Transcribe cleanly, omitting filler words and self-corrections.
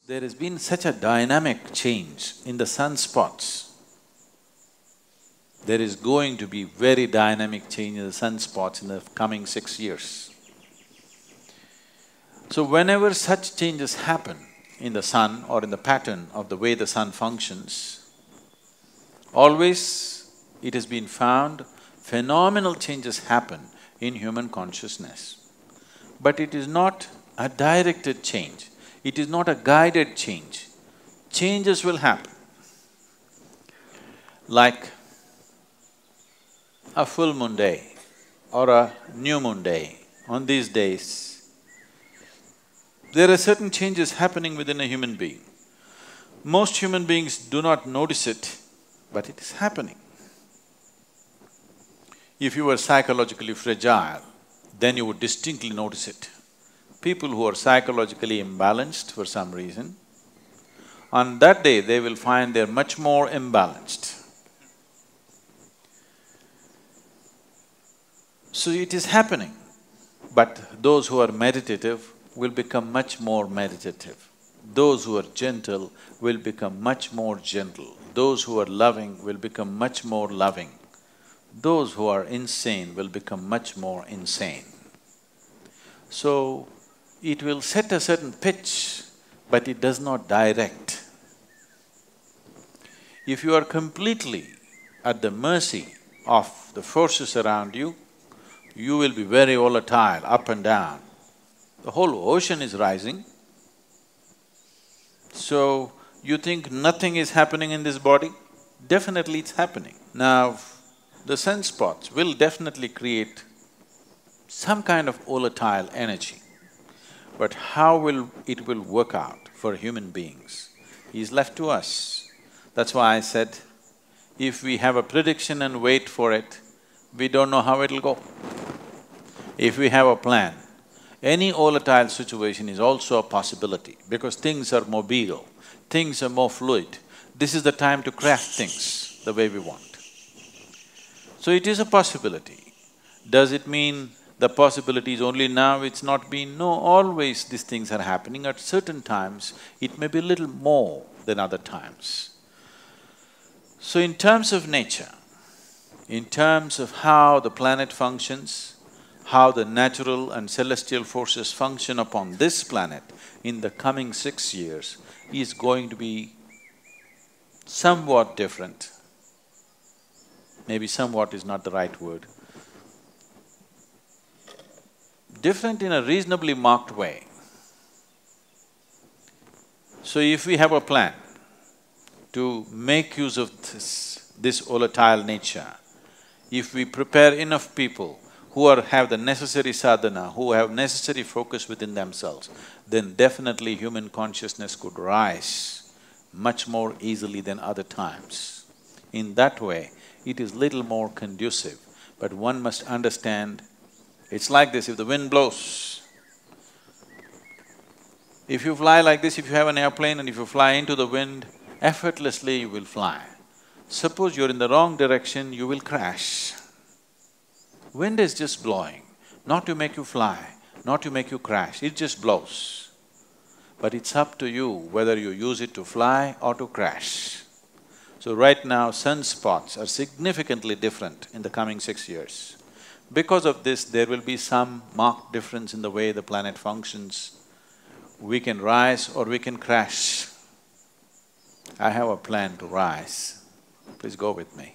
There has been such a dynamic change in the sunspots. There is going to be very dynamic change in the sunspots in the coming 6 years. So whenever such changes happen in the sun or in the pattern of the way the sun functions, always it has been found phenomenal changes happen in human consciousness. But it is not a directed change, it is not a guided change. Changes will happen. Like a full moon day or a new moon day, on these days, there are certain changes happening within a human being. Most human beings do not notice it, but it is happening. If you were psychologically fragile, then you would distinctly notice it. People who are psychologically imbalanced for some reason, on that day they will find they're much more imbalanced. So it is happening, but those who are meditative will become much more meditative. Those who are gentle will become much more gentle. Those who are loving will become much more loving. Those who are insane will become much more insane. So, it will set a certain pitch, but it does not direct. If you are completely at the mercy of the forces around you, you will be very volatile, up and down. The whole ocean is rising. So, you think nothing is happening in this body? Definitely it's happening. Now, the sunspots will definitely create some kind of volatile energy. But how it will work out for human beings is left to us. That's why I said, if we have a prediction and wait for it, we don't know how it'll go. If we have a plan, any volatile situation is also a possibility because things are mobile, things are more fluid. This is the time to craft things the way we want. So it is a possibility. Does it mean the possibility is only now, it's not been? No, always these things are happening. At certain times, it may be a little more than other times. So in terms of nature, in terms of how the planet functions, how the natural and celestial forces function upon this planet in the coming 6 years is going to be somewhat different. Maybe somewhat is not the right word. Different in a reasonably marked way. So if we have a plan to make use of this volatile nature, if we prepare enough people who have the necessary sadhana, who have necessary focus within themselves, then definitely human consciousness could rise much more easily than other times. In that way, it is little more conducive, but one must understand, it's like this, if the wind blows, if you fly like this, if you have an airplane and if you fly into the wind, effortlessly you will fly. Suppose you're in the wrong direction, you will crash. Wind is just blowing, not to make you fly, not to make you crash, it just blows. But it's up to you whether you use it to fly or to crash. So right now, sunspots are significantly different in the coming 6 years. Because of this, there will be some marked difference in the way the planet functions. We can rise or we can crash. I have a plan to rise. Please go with me.